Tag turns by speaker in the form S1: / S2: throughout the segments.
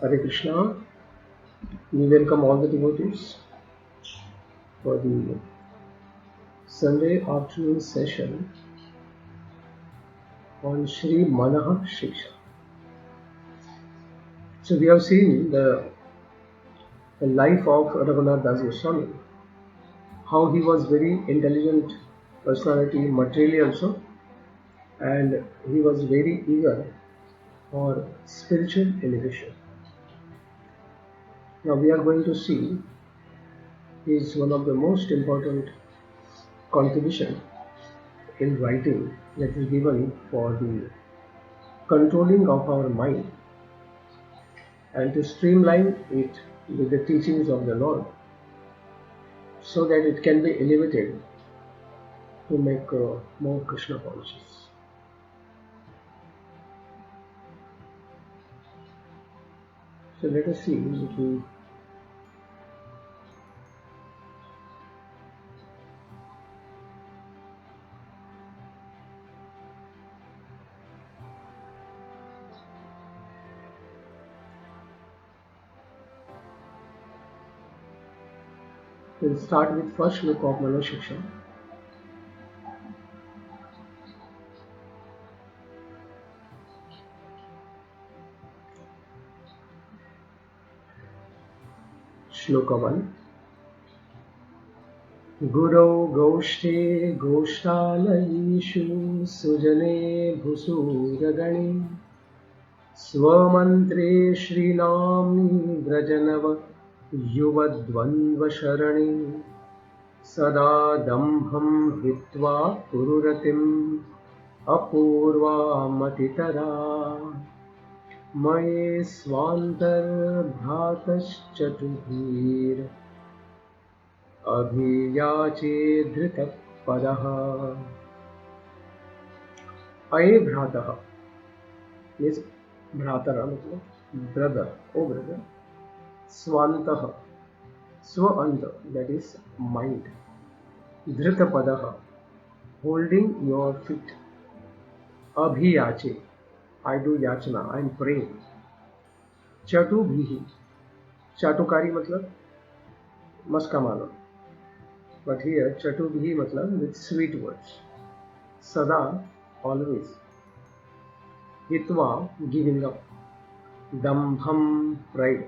S1: Hare Krishna. We welcome all the devotees for the Sunday afternoon session on Sri MANAH SHIKSHA. So we have seen the life of Raghunath Das Goswami, how he was very intelligent personality materially also, and he was very eager for spiritual elevation. Now we are going to see is one of the most important contribution in writing that is given for the controlling of our mind and to streamline it with the teachings of the Lord so that it can be elevated to make more Krishna conscious. So let us see little. We'll start with first look of MANAH SHIKSHA. Shloka 1. Gurau Goshte Goshtalayishu Sujane Bhusuragani Swamantre Shrinami Vrajanava Yuvadvandva Sharani Sada Dambham Hitva Pururatim Apurva Matitara Maye Swantar Bhataschatubhir Abhiyache Dhrita Padaha. Aye Bhrataha means Bhratara, brother, oh brother. Swantaha, Swanta, that is mind. Dhrita Padaha, holding your feet. Abhiyache, I do yachana, I am praying. Chatubhihi, chatukari matlab maskamana. But here Chatubhihi matlab with sweet words. Sada, always. Hitva, giving up. Dambham, pride.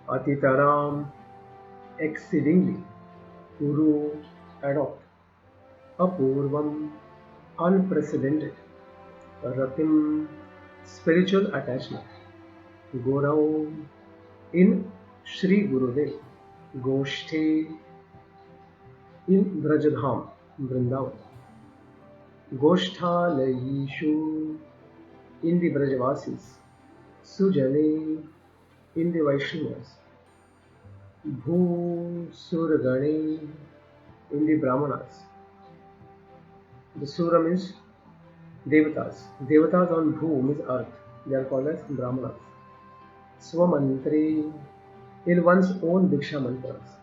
S1: Atitaram, exceedingly. Kuru, adopt. Apurvam, unprecedented. Ratim, spiritual attachment. Gorau, in Shri Gurudev. Goshthe, in Brajadham, Vrindavan. Goshtalayishu, in the Brajavasis. Sujane, in the Vaishnavas. Bhu Suragane, in the Brahmanas. The Sura means Devatas. Devatas on Bhu means earth. They are called as Brahmanas. Swamantre, in one's own Diksha mantras.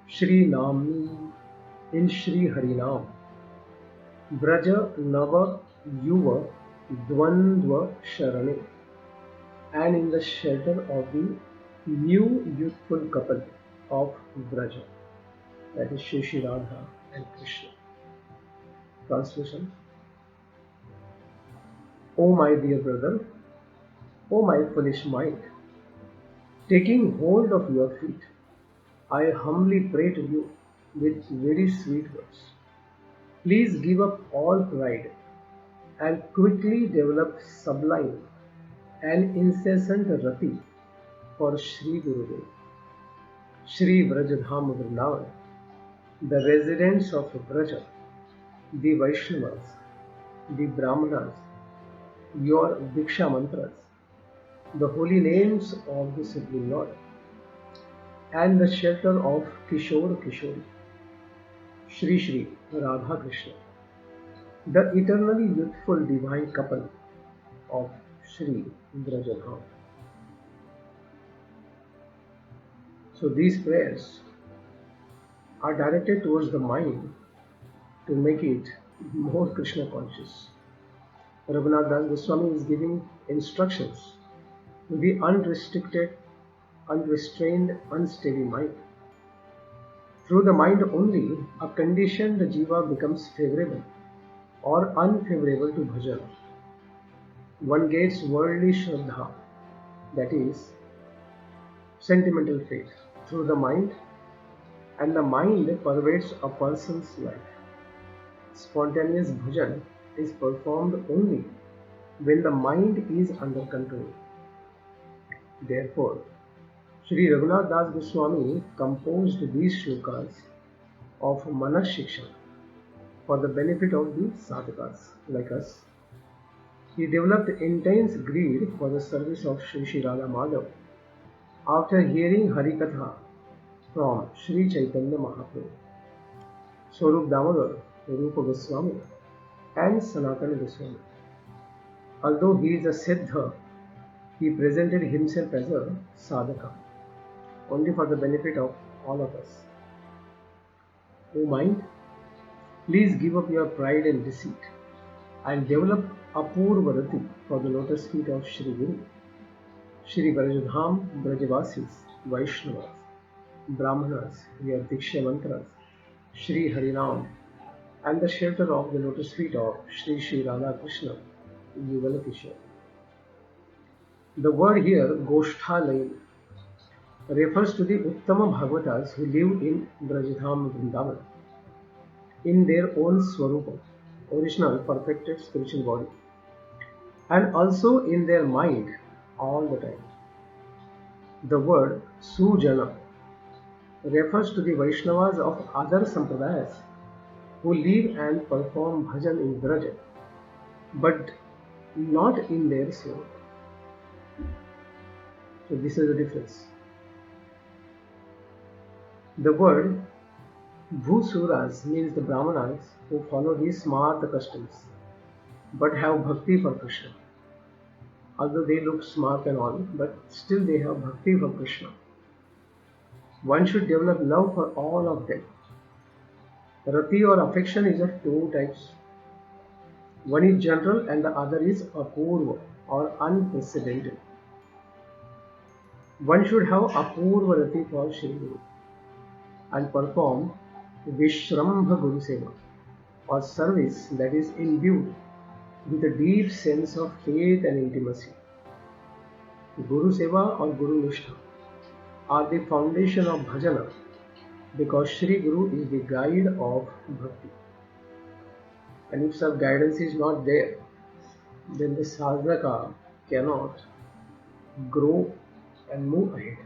S1: Shri Namni, in Shri Harinam. Braja Nava Yuva Dvandva Sharane, and in the shelter of the new youthful couple of Braja, that is Shri Radha and Krishna. Translation. O my dear brother, O my foolish mind, taking hold of your feet, I humbly pray to you with very sweet words. Please give up all pride and quickly develop sublime and incessant rati for Shri Gurudev, Shri Vrajadham Vrindavan, the residents of Braja, the Vaishnavas, the Brahmanas, your Diksha mantras, the holy names of the Supreme Lord, and the shelter of Kishore Kishori, Shri Shri Radha Krishna, the eternally youthful divine couple of Shri Vrajadham. So these prayers are directed towards the mind to make it more Krishna conscious. Raghunath Das Goswami is giving instructions the unrestricted, unrestrained, unsteady mind. Through the mind only, a conditioned jiva becomes favorable or unfavorable to bhajan. One gets worldly shraddha, that is, sentimental faith, through the mind, and the mind pervades a person's life. Spontaneous bhajan is performed only when the mind is under control. Therefore, Sri Raghunath Das Goswami composed these shlokas of MANAH SHIKSHA for the benefit of the sadhakas like us. He developed intense greed for the service of Sri Radha Madhav after hearing Harikatha from Sri Chaitanya Mahaprabhu, Swarup Damodar, Rupa Goswami, and Sanatana Goswami. Although he is a Siddha, he presented himself as a sadhaka, only for the benefit of all of us. O mind, please give up your pride and deceit and develop apurvarati for the lotus feet of Shri Guru, Shri Vrajadham Brajavasis, Vaishnavas, Brahmanas, your Diksha mantras, Shri Harinam, and the shelter of the lotus feet of Shri Radha Krishna, Yugal Kishore. The word here, Goshthalaya, refers to the Uttama Bhagavatas who live in Brajadham Vrindavan, in their own Swarupa, original perfected spiritual body, and also in their mind all the time. The word Sujana refers to the Vaishnavas of other Sampradayas who live and perform bhajan in Braja, but not in their soul. So this is the difference. The word Bhusuras means the Brahmanas who follow these smarta customs but have bhakti for Krishna. Although they look smart and all, but still they have bhakti for Krishna. One should develop love for all of them. Rati or affection is of two types. One is general and the other is apurva or unprecedented. One should have apurva rati for Shri Guru and perform Vishwamba Guru Seva or service that is imbued with a deep sense of faith and intimacy. Guru Seva or Guru Nishtha are the foundation of bhajana because Shri Guru is the guide of bhakti. And if such guidance is not there, then the sadhaka cannot grow and move ahead.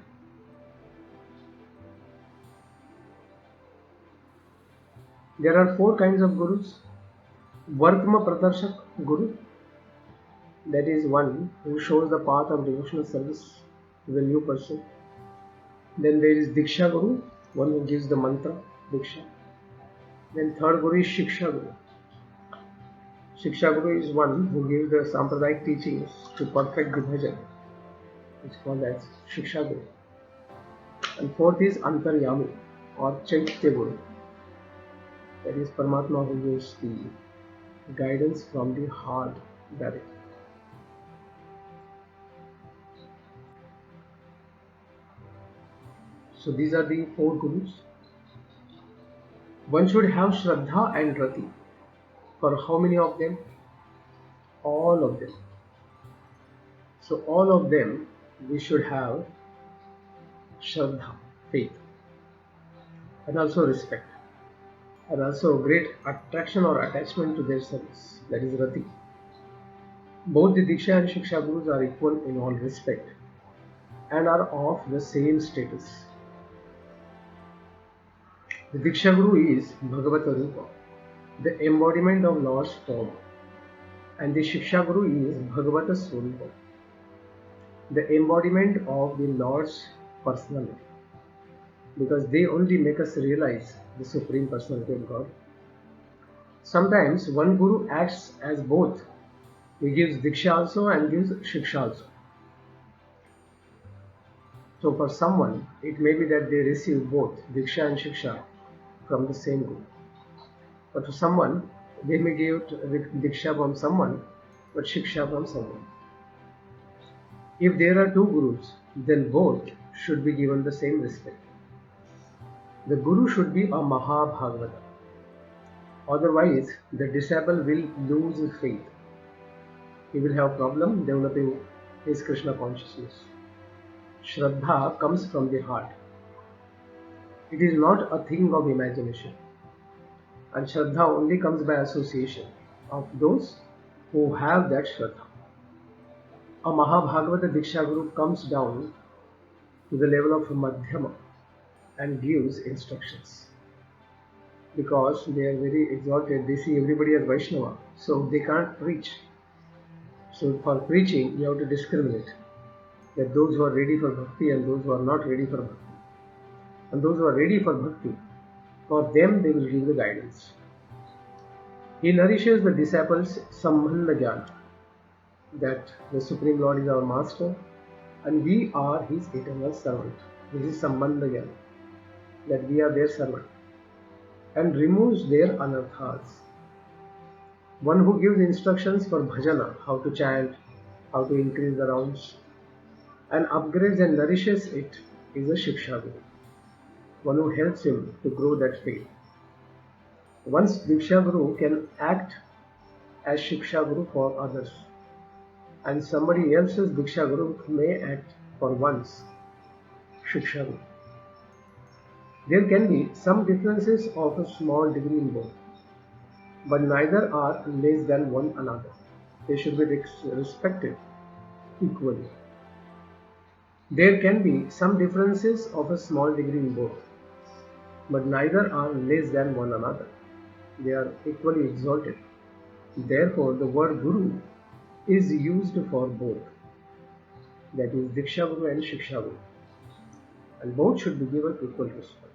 S1: There are four kinds of gurus. Vartma Pradarshak Guru, that is one who shows the path of devotional service to the new person. Then there is Diksha Guru, one who gives the mantra, Diksha. Then third Guru is Shiksha Guru. Shiksha Guru is one who gives the Sampradayik teachings to perfect the bhajan. It's called as Shiksha Guru. And fourth is Antaryami or Chaitya Guru. That is Paramatma who gives the guidance from the heart directly. So these are the four gurus. One should have Shraddha and Rati. For how many of them? All of them. So all of them we should have Shraddha, faith, and also respect, and also great attraction or attachment to their service, that is Rati. Both the Diksha and Shiksha Gurus are equal in all respect and are of the same status. The Diksha Guru is Bhagavata Rupa, the embodiment of Lord's form, and the Shiksha Guru is Bhagavata Swarupa, the embodiment of the Lord's personality, because they only make us realize the Supreme Personality of God. Sometimes one Guru acts as both. He gives Diksha also and gives Shiksha also. So for someone, it may be that they receive both Diksha and Shiksha from the same Guru. But for someone, they may give, Diksha from someone, but Shiksha from someone. So, Diksha from someone, but Shiksha from someone. So for someone, they may give Diksha from someone, but Shiksha from someone. But for someone, they may give Shiksha from someone, but Diksha from someone. But for someone, they may give Diksha from someone, but Shiksha from someone. If there are two gurus, then both should be given the same respect. The guru should be a Mahabhagavata. Otherwise, the disciple will lose faith. He will have problem developing his Krishna consciousness. Shraddha comes from the heart. It is not a thing of imagination. And Shraddha only comes by association of those who have that Shraddha. A Mahabhagavata Diksha Guru comes down to the level of Madhyama and gives instructions. Because they are very exalted, they see everybody as Vaishnava, so they can't preach. So for preaching, you have to discriminate that those who are ready for bhakti and those who are not ready for bhakti. And those who are ready for bhakti, for them they will give the guidance. He nourishes the disciples Sambandha Jnana, that the Supreme Lord is our Master and we are His eternal servant. This is Sambandha Jnana, that we are their servant, and removes their anarthas. One who gives instructions for bhajana, how to chant, how to increase the rounds, and upgrades and nourishes it, is a Shiksha Guru. One who helps him to grow that faith. One's Diksha Guru can act as Shiksha Guru for others, and somebody else's Diksha Guru may act for one's Shiksha Guru. There can be some differences of a small degree in both, but neither are less than one another. They should be respected equally. There can be some differences of a small degree in both, but neither are less than one another. They are equally exalted. Therefore, the word Guru is used for both, that is Diksha Guru and Shiksha Guru, and both should be given equal respect.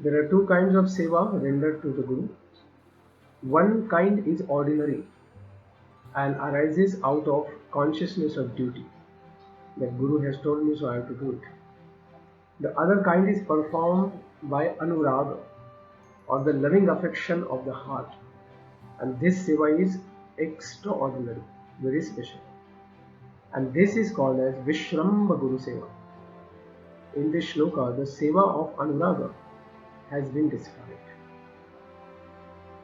S1: There are two kinds of Seva rendered to the Guru. One kind is ordinary and arises out of consciousness of duty, that Guru has told me so I have to do it. The other kind is performed by Anuraga, or the loving affection of the heart, and this Seva is extraordinary, very special, and this is called as Vishwamba Guru Seva. In this shloka, the Seva of Anuraga has been described.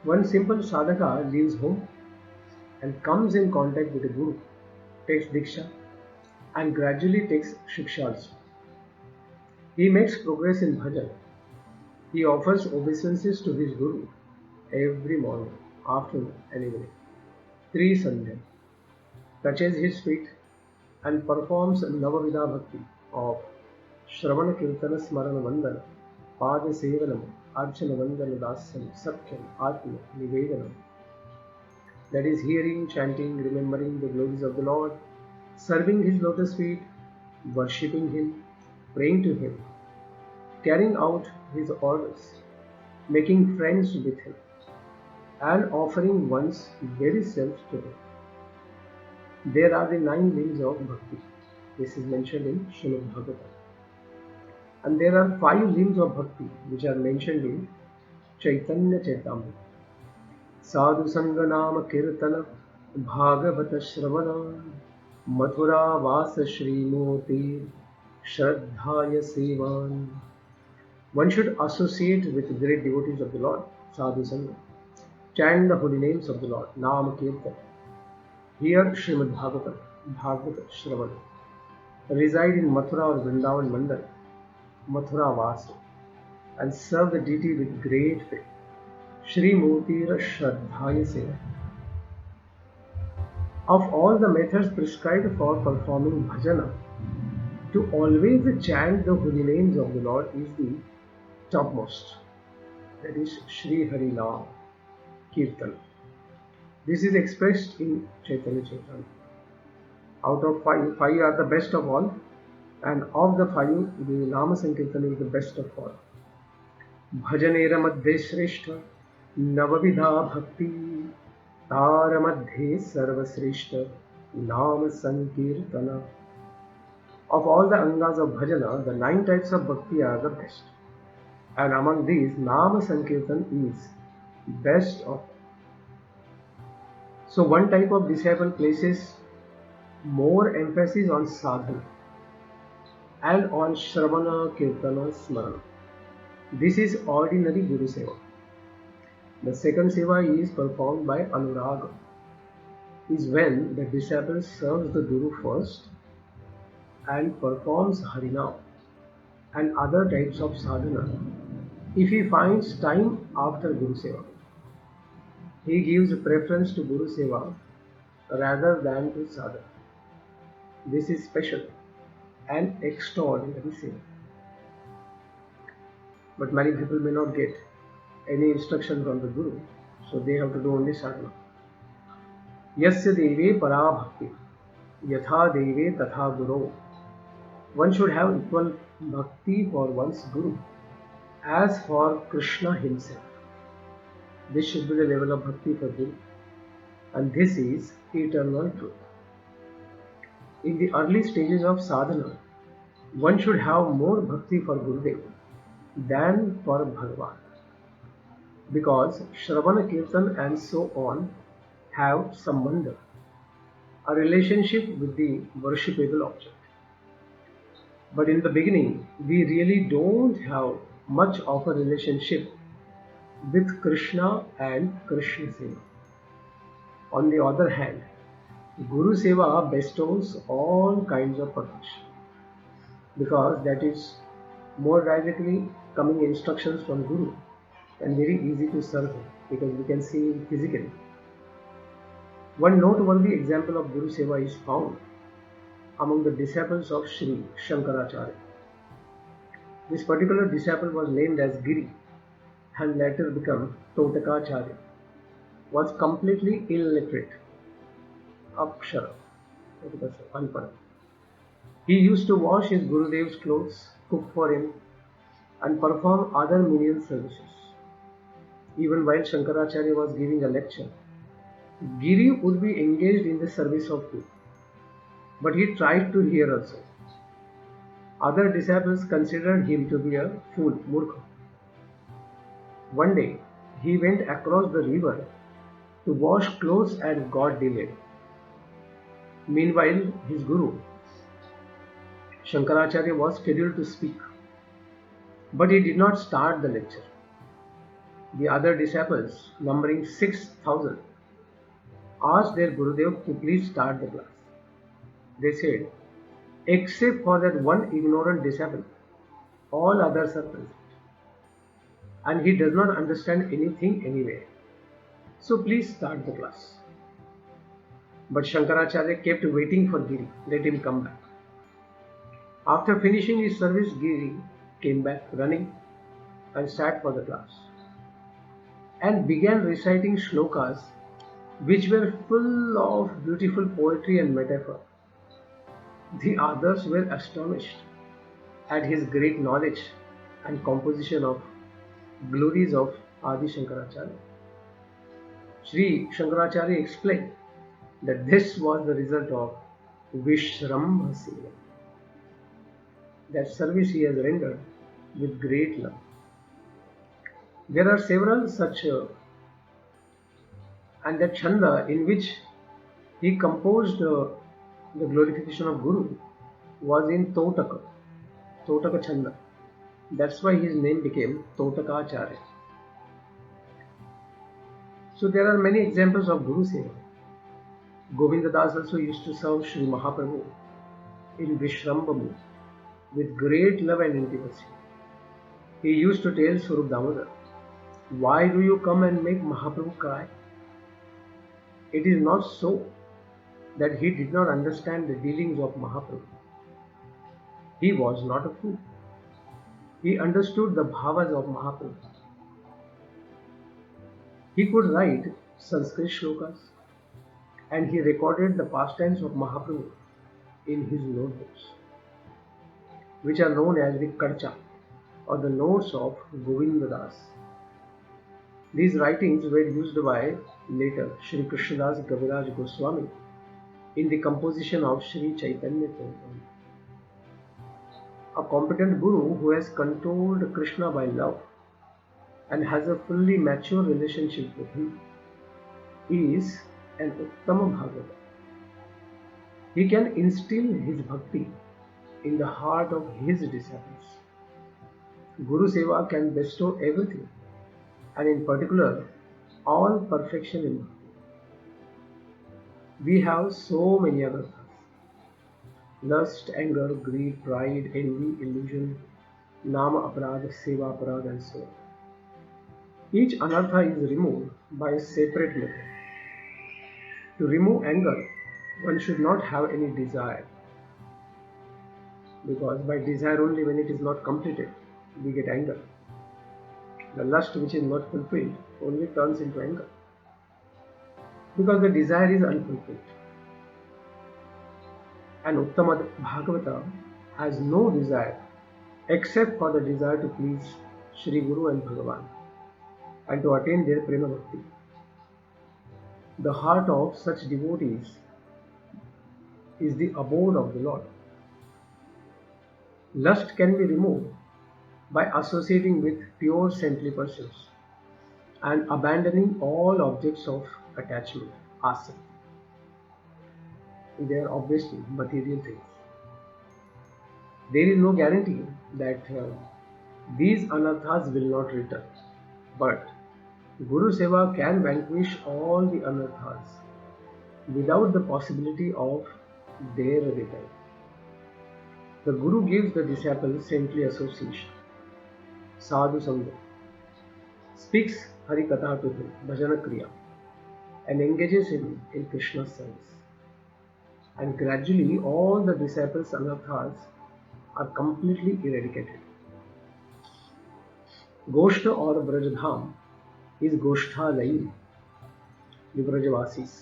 S1: One simple sadhaka leaves home and comes in contact with the Guru, takes Diksha, and gradually takes Shiksha also. He makes progress in Bhajan. He offers obeisances to his Guru every morning, afternoon and evening, 3 Sandhya, touches his feet and performs Navavidha Bhakti of Shravana Kirtana Smarana Vandana, Pada Sevanam, Archana Vandana Dasyam, Sakyam, Atma, Nivedanam. That is hearing, chanting, remembering the glories of the Lord, serving His lotus feet, worshipping Him, praying to Him, carrying out His orders, making friends with Him, and offering one's very self to Him. There are the 9 limbs of Bhakti. This is mentioned in Srimad Bhagavatam. And there are 5 limbs of Bhakti which are mentioned in Chaitanya Charitamrita. Sadhu Sanganama Kirtana Bhagavata Shravana Mathura Vasa Srimoti Shraddhaya Sevan. One should associate with great devotees of the Lord, Sadhu Sangha. Chant the holy names of the Lord, Nama Kirtan. Hear Srimad Bhagavatam, Bhagavata Shravana. Reside in Mathura or Vrindavan Mandal, Mathura Vasa, and serve the deity with great faith. Shri Murtira Shraddhaya Seva. Of all the methods prescribed for performing bhajana, to always chant the holy names of the Lord is the topmost. That is Shri Harila Kirtan. This is expressed in Chaitanya Charitamrita. Out of 5 are the best of all, and of the 5, the Nama Sankirtan is the best of all. Bhajanera Madhye Shrestha Navavidha Bhakti Tara Madhye Sarva Shrestha Nama Sankirtana. Of all the angas of bhajana, the 9 types of bhakti are the best, and among these, Nama Sankirtan is best of all. So one type of disciple places more emphasis on sadhana and on Shravana Kirtana Smarana. This is ordinary Guru Seva. The second Seva is performed by Anuraga, is when the disciple serves the Guru first and performs Harinam and other types of sadhana if he finds time after Guru Seva. He gives preference to Guru Seva rather than to sadhana. This is special and extraordinary Seva. But many people may not get any instruction from the Guru, so they have to do only sadhana. Yasya deve para bhakti, yatha deve tatha guru. One should have equal bhakti for one's Guru as for Krishna himself. This should be the level of bhakti for Guru, and this is eternal truth. In the early stages of sadhana, one should have more bhakti for Gurudev than for Bhagavan, because Shravana Kirtan and so on have sambandha, a relationship with the worshipable object. But in the beginning, we really don't have much of a relationship with Krishna and Krishna Seva. On the other hand, Guru Seva bestows all kinds of perfection, because that is more directly coming instructions from Guru and very easy to serve him, because we can see him physically. One noteworthy example of Guru Seva is found among the disciples of Sri Shankaracharya. This particular disciple was named as Giri and later became Totakacharya, was completely illiterate, Akshara, unpada. He used to wash his Gurudev's clothes, cook for him, and perform other menial services. Even while Shankaracharya was giving a lecture, Giri would be engaged in the service of Guru, but he tried to hear also. Other disciples considered him to be a fool, murkha. One day, he went across the river to wash clothes and got delayed. Meanwhile, his Guru, Shankaracharya, was scheduled to speak, but he did not start the lecture. The other disciples, numbering 6,000, asked their Gurudev to please start the class. They said, except for that one ignorant disciple, all others are present, and he does not understand anything anyway. So please start the class. But Shankaracharya kept waiting for Giri. Let him come back. After finishing his service, Giri came back running and sat for the class and began reciting shlokas which were full of beautiful poetry and metaphor. The others were astonished at his great knowledge and composition of glories of Adi Shankaracharya. Sri Shankaracharya explained that this was the result of Vishwamba Seva, that service he has rendered with great love. There are several such, and that chanda in which he composed the glorification of Guru was in Totaka chanda. That's why his name became Totakacharya. So there are many examples of Guru Seva. Govinda Das also used to serve Sri Mahaprabhu in Vishwamba mood with great love and intimacy. He used to tell Swarup Damodar, why do you come and make Mahaprabhu cry? It is not so that he did not understand the dealings of Mahaprabhu. He was not a fool. He understood the bhavas of Mahaprabhu. He could write Sanskrit shlokas, and he recorded the pastimes of Mahaprabhu in his notebooks, which are known as the Karcha, or the notes of Govinda Das. These writings were used by later Sri Krishnadas Kaviraj Goswami in the composition of Sri Chaitanya Charitamrita. A competent Guru who has controlled Krishna by love and has a fully mature relationship with him is an Uttama Bhagavata. He can instill his bhakti in the heart of his disciples. Guru Seva can bestow everything, and in particular, all perfection in bhakti. We have so many anarthas: lust, anger, greed, pride, envy, illusion, nama aparad, seva aparad, and so on. Each anartha is removed by a separate method. To remove anger, one should not have any desire, because by desire only, when it is not completed, we get anger. The lust which is not fulfilled only turns into anger, because the desire is unfulfilled. And Uttama Bhagavata has no desire except for the desire to please Shri Guru and Bhagavan and to attain their prema bhakti. The heart of such devotees is the abode of the Lord. Lust can be removed by associating with pure saintly persons and abandoning all objects of attachment, asana. They are obviously material things. There is no guarantee that these anarthas will not return, but Guru Seva can vanquish all the anarthas without the possibility of their return. The Guru gives the disciple saintly association, sadhu sangha, speaks Hari Katha to him, Bhajan Kriya, and engages him in Krishna's service. And gradually all the disciples' anarthas are completely eradicated. Goshta or Brajadham is Goshtha Layi, the Brajavasis,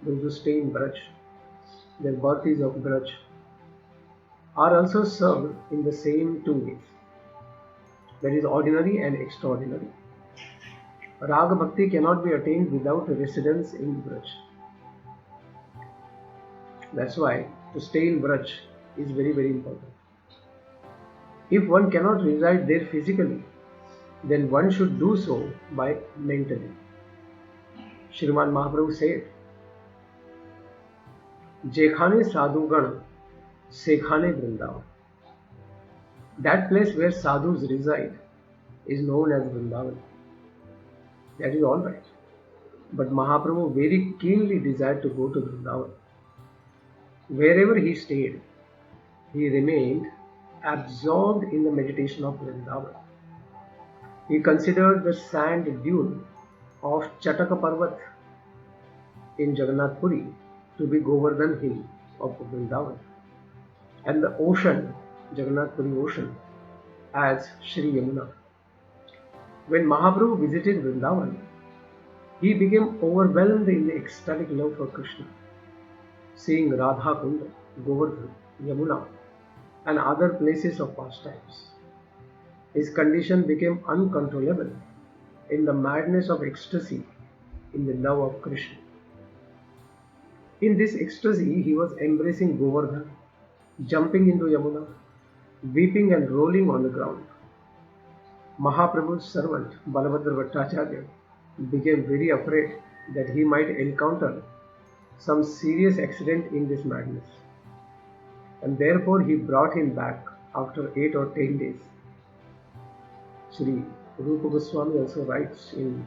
S1: those who stay in Braj, their birth is of Braj, are also served in the same two ways, that is ordinary and extraordinary. Raga Bhakti cannot be attained without residence in Braj. That's why to stay in Braj is very, very important. If one cannot reside there physically, then one should do so by mentally. Shriman Mahaprabhu said, Jekhane Sadhugan, Sekhane Vrindavan. That place where sadhus reside is known as Vrindavan. That is alright. But Mahaprabhu very keenly desired to go to Vrindavan. Wherever he stayed, he remained absorbed in the meditation of Vrindavan. He considered the sand dune of Chataka Parvat in Jagannath Puri to be Govardhan Hill of Vrindavan, and the ocean, Jagannath Puri ocean, as Shri Yamuna. When Mahaprabhu visited Vrindavan, he became overwhelmed in the ecstatic love for Krishna, seeing Radha Kunda, Govardhan, Yamuna, and other places of pastimes. His condition became uncontrollable in the madness of ecstasy in the love of Krishna. In this ecstasy, he was embracing Govardhan, jumping into Yamuna, weeping and rolling on the ground. Mahaprabhu's servant, Balabhadra Bhattacharya, became very afraid that he might encounter some serious accident in this madness, and therefore he brought him back after 8 or 10 days. Sri Rupa Goswami also writes in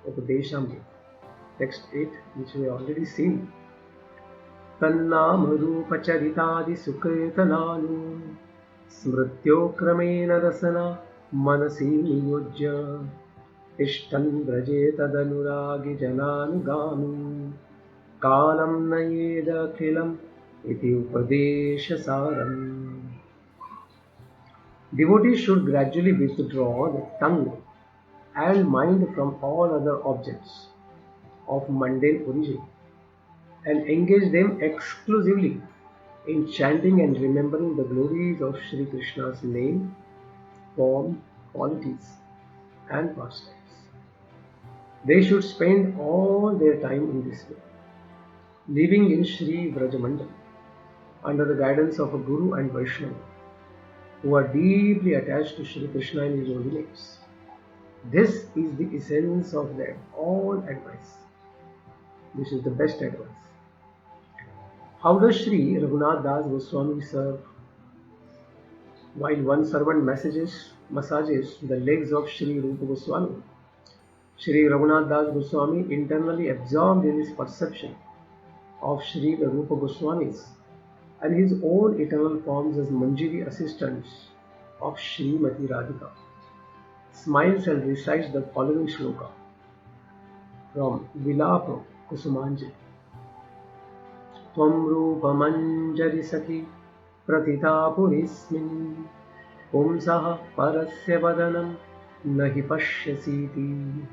S1: Upadeshamrita, text 8, which we have already seen, Tannam Rupa Charitadi Sukritananu Smrityo Kramena Rasana Manasi Niyojya Ishtan Braje Tadanuragi Jananugami Kalam Nayeda Khilam Iti Upadesha Saram. Devotees should gradually withdraw the tongue and mind from all other objects of mundane origin and engage them exclusively in chanting and remembering the glories of Sri Krishna's name, form, qualities, and pastimes. They should spend all their time in this way, living in Sri Vrajamandal under the guidance of a Guru and Vaishnava who are deeply attached to Sri Krishna and his holy names. This is the essence of their all advice. This is the best advice. How does Sri Raghunath Das Goswami serve? While one servant massages the legs of Sri Rupa Goswami, Sri Raghunath Das Goswami, internally absorbed in his perception of Sri Rupa Goswami's and his own eternal forms as Manjiri assistants of Srimati Radhika, smiles and recites the following shloka from Vilapa Kusumanjali. Tvam Rupa Manjari Sakhi Pratita Purismin Pumsaha Parasya Vadanam Nahi Pashyasiti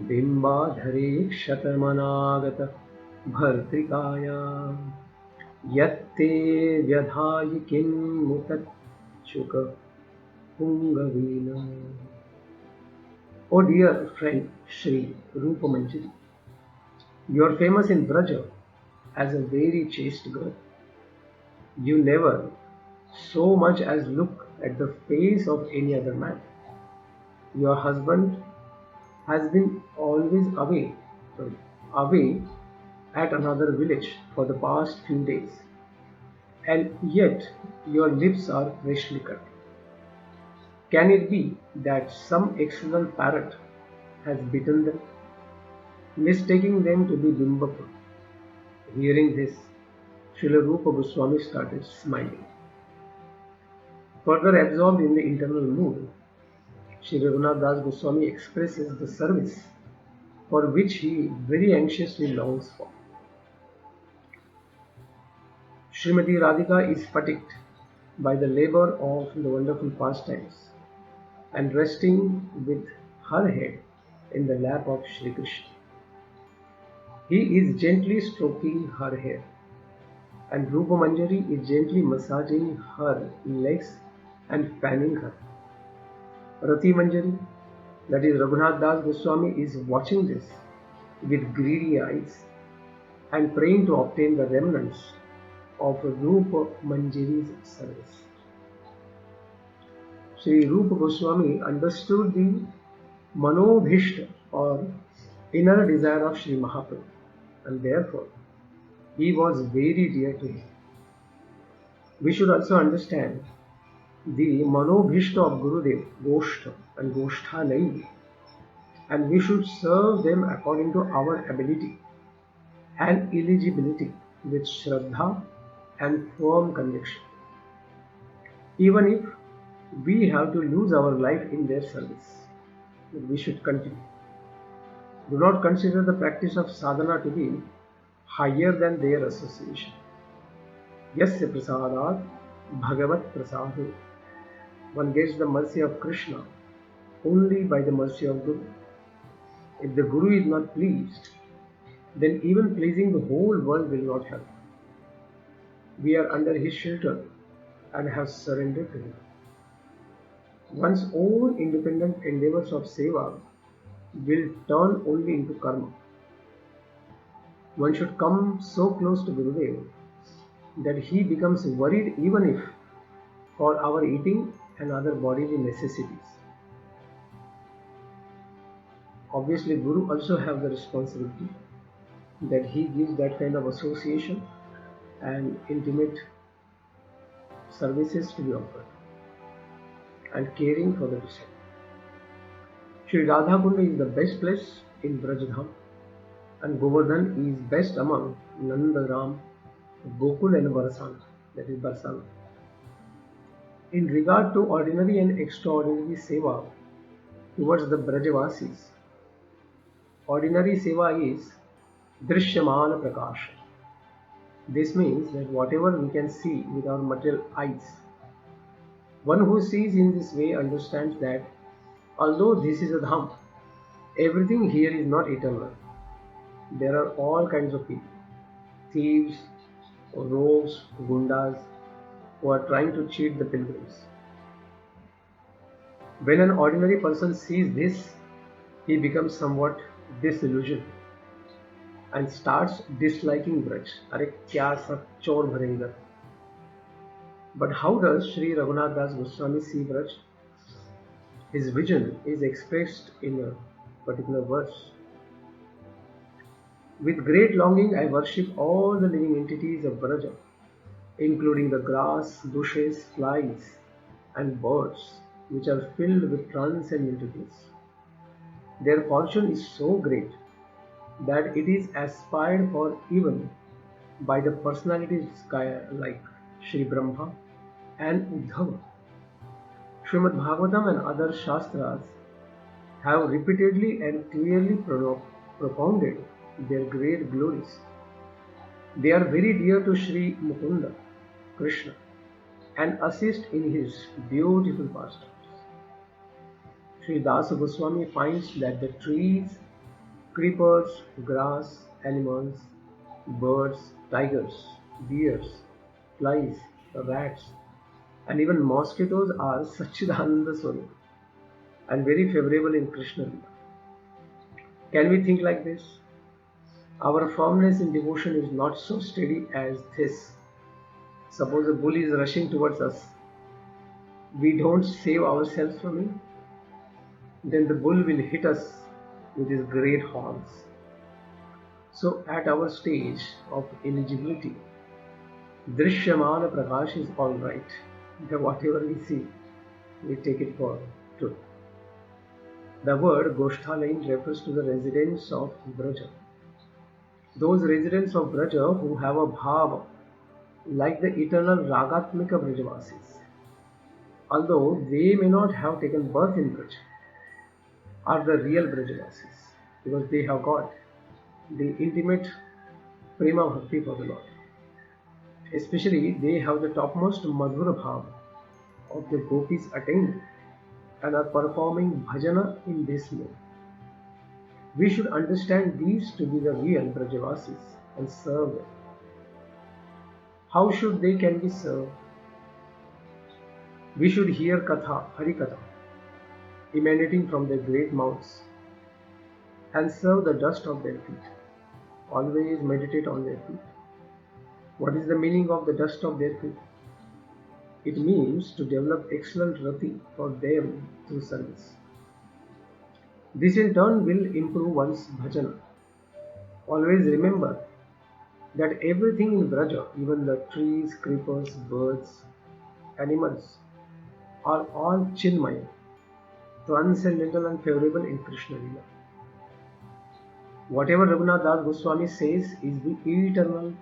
S1: Bimbadhare Kshatamanagat Bhartrikaya Yatte Vyadhayi Kinmutat Chuka Pungavina. O dear friend Sri Rupa Manjari, you are famous in Braja as a very chaste girl. You never so much as look at the face of any other man. Your husband has been always away at another village for the past few days, and yet your lips are freshly cut. Can it be that some external parrot has bitten them, mistaking them to be Bimbapa? Hearing this, Srila Rupa Goswami started smiling. Further absorbed in the internal mood, Sri Raghunath Das Goswami expresses the service for which he very anxiously longs for. Srimati Radhika is fatigued by the labor of the wonderful pastimes and resting with her head in the lap of Shri Krishna. He is gently stroking her hair, and Rupa Manjari is gently massaging her legs and fanning her. Rati Manjari, that is Raghunath Das Goswami, is watching this with greedy eyes and praying to obtain the remnants of Rupa Manjari's service. Sri Rupa Goswami understood the manobhishta or inner desire of Sri Mahaprabhu, and therefore he was very dear to him. We should also understand the manobhishta of Gurudev, Goshtha and Goshtha Nayi, and we should serve them according to our ability and eligibility with Shraddha and firm conviction. Even if we have to lose our life in their service, we should continue. Do not consider the practice of sadhana to be higher than their association. Yasya prasadat Bhagavad-Prasadu. One gets the mercy of Krishna only by the mercy of Guru. If the Guru is not pleased, then even pleasing the whole world will not help. We are under his shelter and have surrendered to him. One's own independent endeavors of seva will turn only into karma. One should come so close to Gurudev that he becomes worried even if for our eating and other bodily necessities. Obviously, Guru also have the responsibility that he gives that kind of association and intimate services to be offered and caring for the disciple. Sri Radha Kunda is the best place in Brajadham, and Govardhan is best among Nanda Ram, Gokul and Barsana, that is Barsana. In regard to ordinary and extraordinary seva towards the Brajavasis, ordinary seva is Drishyamana Prakasha. This means that whatever we can see with our material eyes, one who sees in this way understands that although this is a dham, everything here is not eternal. There are all kinds of people, thieves, rogues, gundas, who are trying to cheat the pilgrims. When an ordinary person sees this, he becomes somewhat disillusioned and starts disliking Braj. Arey kya sab chor bhare idhar. But how does Sri Raghunath Das Goswami see Braj? His vision is expressed in a particular verse. With great longing I worship all the living entities of Braja, including the grass, bushes, flies, and birds, which are filled with transcendental bliss. Their fortune is so great that it is aspired for even by the personalities like Sri Brahma and Uddhava. Srimad Bhagavatam and other Shastras have repeatedly and clearly propounded their great glories. They are very dear to Sri Mukunda, Krishna, and assist in his beautiful pastimes. Sri Dasa Goswami finds that the trees, creepers, grass, animals, birds, tigers, bears, flies, rats, and even mosquitoes are Sachidananda Swarup and very favorable in Krishna Lila. Can we think like this? Our firmness in devotion is not so steady as this. Suppose a bull is rushing towards us. We don't save ourselves from him. Then the bull will hit us with his great horns. So at our stage of eligibility, Drishyamana Prakash is alright. Whatever we see, we take it for truth. The word Goshthalayam refers to the residents of Braja. Those residents of Braja who have a bhava like the eternal Ragatmika Brajavasis. Although they may not have taken birth in Braja, are the real Brajavasis because they have got the intimate prema bhakti for the Lord. Especially they have the topmost Madhura Bhava of the gopis attained and are performing bhajana in this mode. We should understand these to be the real Brajavasis and serve them. How should they can be served? We should hear Katha, Harikatha, emanating from their great mouths and serve the dust of their feet. Always meditate on their feet. What is the meaning of the dust of their feet? It means to develop excellent rati for them through service. This in turn will improve one's bhajana. Always remember that everything in Braja, even the trees, creepers, birds, animals, are all Chinmaya, transcendental and favorable in Krishna Lila. Whatever Raghunath Das Goswami says is the eternal,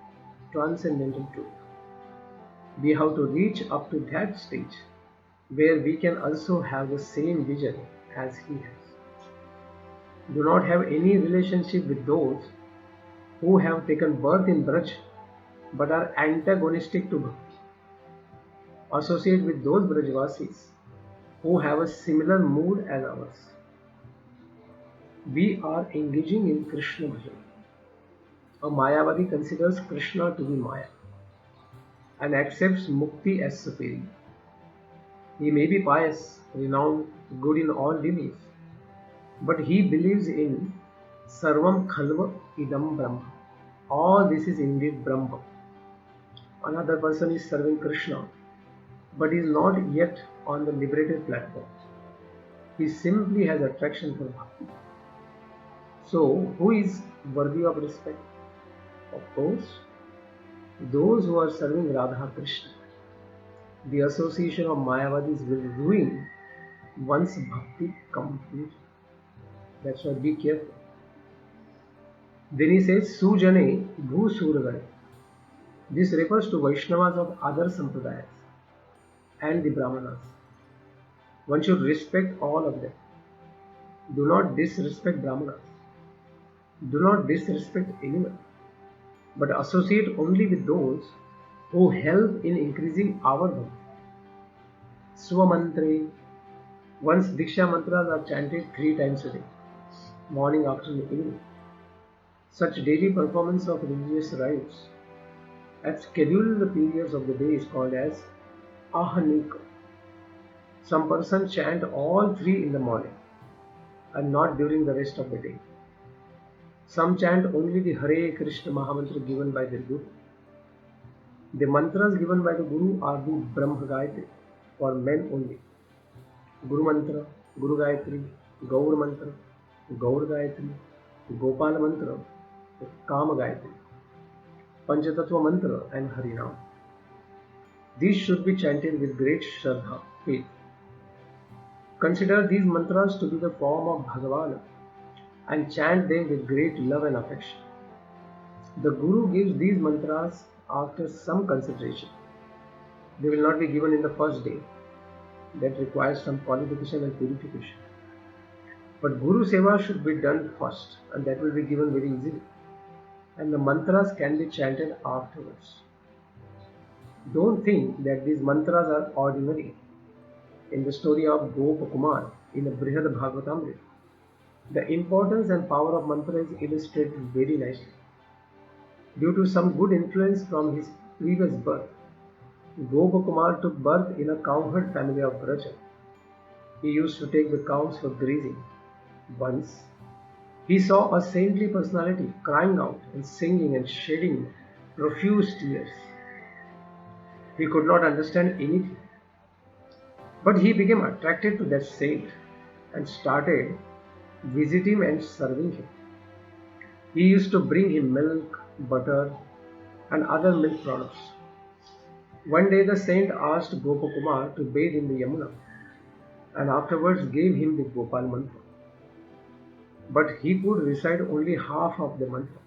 S1: transcendental truth. We have to reach up to that stage where we can also have the same vision as he has. Do not have any relationship with those who have taken birth in Braj but are antagonistic to Bhakti. Associate with those Brajvasis who have a similar mood as ours. We are engaging in Krishna Bhajan. A Mayavadi considers Krishna to be Maya and accepts Mukti as superior. He may be pious, renowned, good in all dealings, but he believes in Sarvam Khalva Idam Brahma. All this is indeed Brahma. Another person is serving Krishna, but is not yet on the liberated platform. He simply has attraction for Bhakti. So, who is worthy of respect? Of course, those who are serving Radha Krishna. The association of Mayavadis will ruin one's Bhakti completely. That's why be careful. Then he says, Sujane Bhu Suragane. This refers to Vaishnavas of other Sampradayas and the Brahmanas. One should respect all of them. Do not disrespect Brahmanas. Do not disrespect anyone, but associate only with those who help in increasing our bhakti. Swamantre. Once Diksha mantras are chanted 3 times a day, morning, afternoon, evening. Such daily performance of religious rites at scheduled periods of the day is called as Ahanika. Some persons chant all 3 in the morning and not during the rest of the day. Some chant only the Hare Krishna Mahamantra given by their Guru. The mantras given by the Guru are the Brahma Gayatri for men only. Guru Mantra, Guru Gayatri, Gaur Mantra, Gaur Gayatri, Gopal Mantra, the Kama Gayatri, Panchatattva Mantra and Harinam. These should be chanted with great Shraddha, faith. Consider these mantras to be the form of Bhagavan and chant them with great love and affection. The Guru gives these mantras after some consideration. They will not be given in the first day. That requires some qualification and purification. But Guru Seva should be done first, and that will be given very easily. And the mantras can be chanted afterwards. Don't think that these mantras are ordinary. In the story of Gopakumar in the Brihad Bhagavatamrita, the importance and power of mantra is illustrated very nicely. Due to some good influence from his previous birth, Gopakumar took birth in a cowherd family of Bhajan. He used to take the cows for grazing. Once, he saw a saintly personality crying out and singing and shedding profuse tears. He could not understand anything. But he became attracted to that saint and started visiting and serving him. He used to bring him milk, butter, and other milk products. One day the saint asked Gopakumar to bathe in the Yamuna and afterwards gave him the Gopal mantra. But he could recite only half of the mantra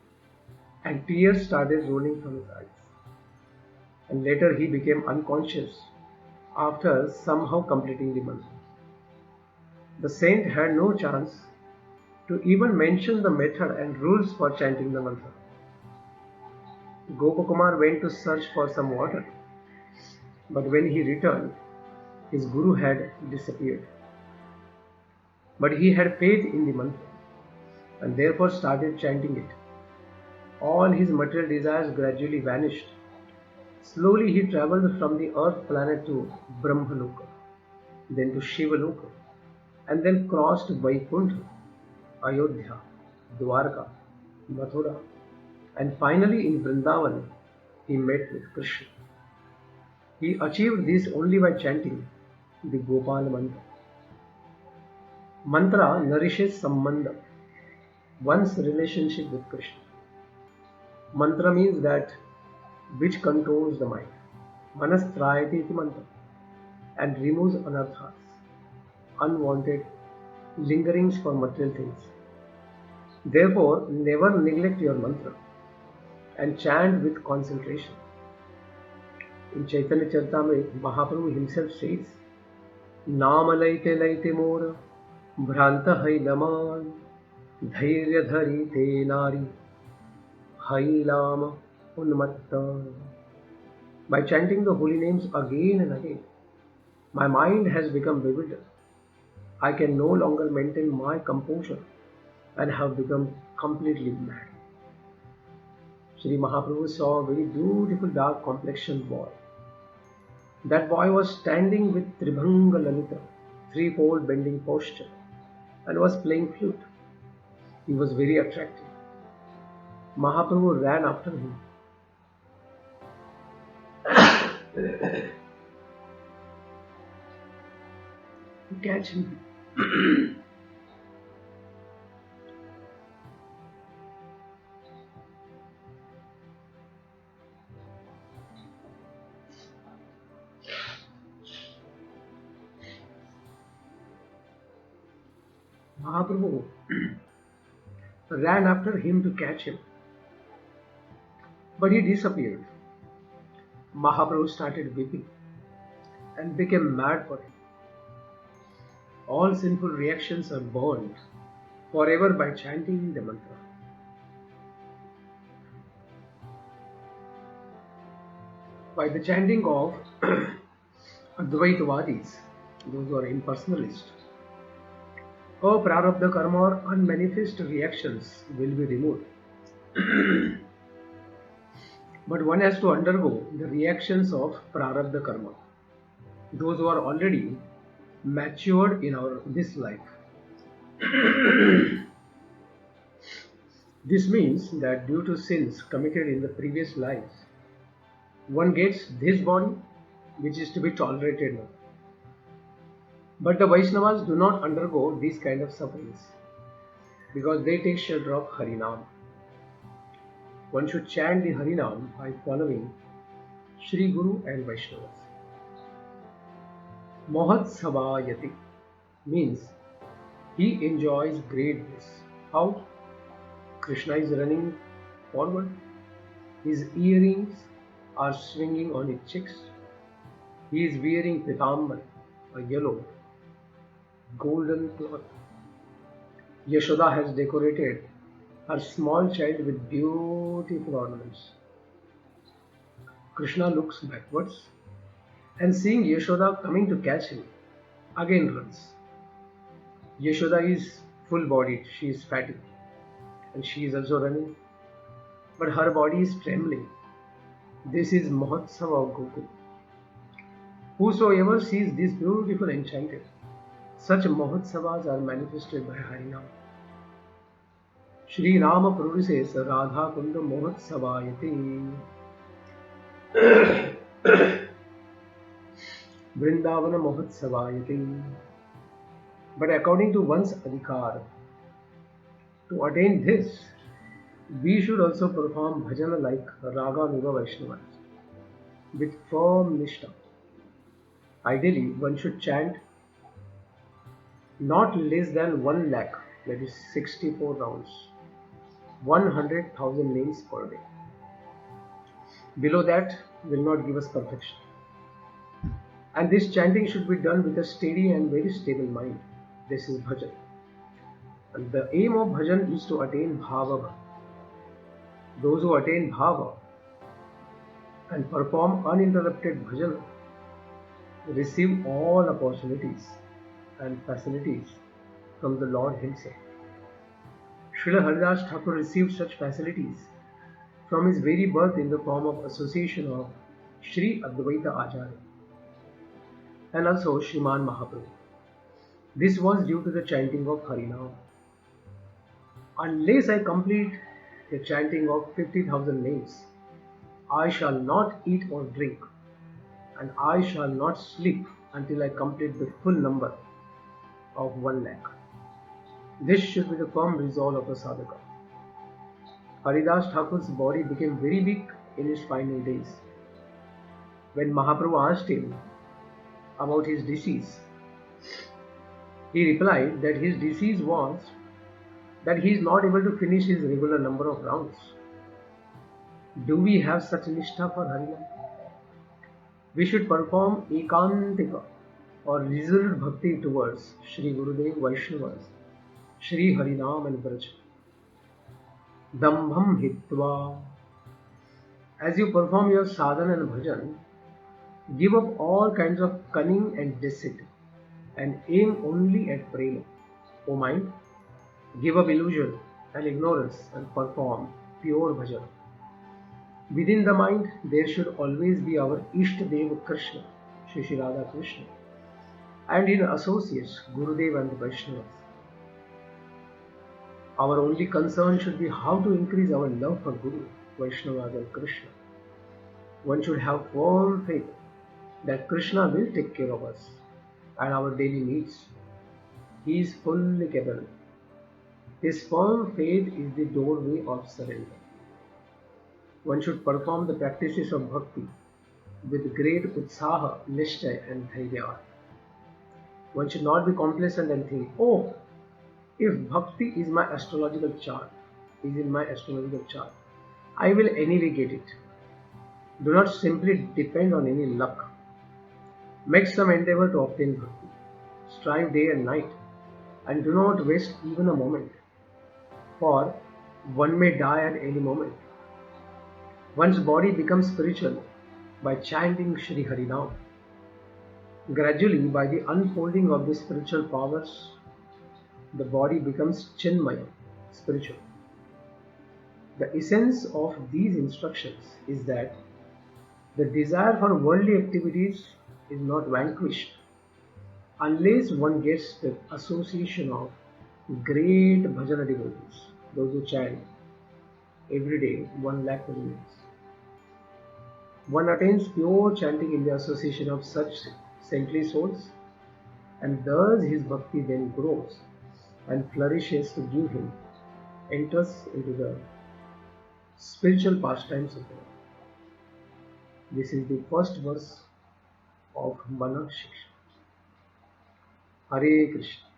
S1: and tears started rolling from his eyes. And later he became unconscious after somehow completing the mantra. The saint had no chance to even mention the method and rules for chanting the mantra. Gopakumar went to search for some water, but when he returned, his guru had disappeared. But he had faith in the mantra and therefore started chanting it. All his material desires gradually vanished. Slowly he travelled from the earth planet to Brahmaloka, then to Shivaloka, and then crossed Vaikuntha, Ayodhya, Dwarka, Mathura, and finally in Vrindavan he met with Krishna. He achieved this only by chanting the Gopal mantra. Mantra nourishes sambandha, one's relationship with Krishna. Mantra means that which controls the mind. Manastrayati iti mantra, and removes anarthas, unwanted lingerings for material things. Therefore, never neglect your mantra and chant with concentration. In Chaitanya Charitamrita, Mahaprabhu himself says, Nama laite laite mora, bhranta hai laman, dhairya dhari te nari, hai lama unmatta. By chanting the holy names again and again, my mind has become bewildered. I can no longer maintain my composure and have become completely mad. Sri Mahaprabhu saw a very beautiful dark complexioned boy. That boy was standing with Tribhanga Lalita, threefold bending posture, and was playing flute. He was very attractive. Mahaprabhu ran after him. To catch him. Mahaprabhu ran after him to catch him, but he disappeared. Mahaprabhu started weeping and became mad for him. All sinful reactions are burned forever by chanting the mantra. By the chanting of Advaitavadis, those who are impersonalists, prarabdha karma or unmanifest reactions will be removed. But one has to undergo the reactions of prarabdha karma, those who are already matured in this life. This means that due to sins committed in the previous lives, one gets this body which is to be tolerated now. But the Vaishnavas do not undergo these kind of sufferings because they take shelter of Harinam. One should chant the Harinam by following Shri Guru and Vaishnavas. Mahatsavayati means he enjoys great bliss. How? Krishna is running forward. His earrings are swinging on his cheeks. He is wearing pitambar, a yellow, golden cloth. Yashoda has decorated her small child with beautiful ornaments. Krishna looks backwards and seeing Yashoda coming to catch him, again runs. Yashoda is full-bodied, she is fatty, and she is also running, but her body is trembling. This is Mahotsava of Gokul. Whosoever sees this beautiful enchanted, such Mahotsavas are manifested by Harinam. Shri Rama produces Radha Kunda Mahotsavayati. Vrindavana Mahotsavayati. But according to one's adhikar, to attain this, we should also perform bhajana like Raghunath Vaishnavas with firm nishtha. Ideally, one should chant not less than 1 lakh, that is 64 rounds, 100,000 names per day. Below that will not give us perfection. And this chanting should be done with a steady and very stable mind. This is bhajan. And the aim of bhajan is to attain bhava. Those who attain bhava and perform uninterrupted bhajan receive all opportunities and facilities from the Lord Himself. Srila Haridas Thakur received such facilities from his very birth in the form of association of Sri Advaita Acharya and also Shriman Mahaprabhu. This was due to the chanting of Harinam. Unless I complete the chanting of 50,000 names, I shall not eat or drink, and I shall not sleep until I complete the full number of 1 lakh. This should be the firm resolve of a sadhaka. Haridas Thakur's body became very weak in his final days. When Mahaprabhu asked him about his disease, he replied that his disease was that he is not able to finish his regular number of rounds. Do we have such nishtha for Harinam? We should perform ekantika or resolute bhakti towards Shri Gurudev Vaishnavas, Shri Harinam and Braj. Dambham hitva. As you perform your sadhana and bhajan, give up all kinds of cunning and deceit and aim only at prema. O mind, give up illusion and ignorance and perform pure bhajan. Within the mind, there should always be our Ishtadeva Krishna, Shri Radha Krishna, and in associates, Gurudev and the Vaishnavas. Our only concern should be how to increase our love for Guru, Vaishnavas and Krishna. One should have firm faith that Krishna will take care of us and our daily needs. He is fully capable. This firm faith is the doorway of surrender. One should perform the practices of bhakti with great utsaha, nishtay and dhairya. One should not be complacent and think, oh, if bhakti is in my astrological chart, I will anyway get it. Do not simply depend on any luck. Make some endeavor to obtain bhakti. Strive day and night and do not waste even a moment, for one may die at any moment. One's body becomes spiritual by chanting Shri Harinam. Gradually, by the unfolding of the spiritual powers, the body becomes Chinmaya, spiritual. The essence of these instructions is that the desire for worldly activities is not vanquished unless one gets the association of great bhajana devotees, those who chant every day 1 lakh minutes. One attains pure chanting in the association of such saintly souls, and thus his bhakti then grows and flourishes to give him enters into the spiritual pastimes of life. This is the first verse of MANAH Shiksha. Hare Krishna.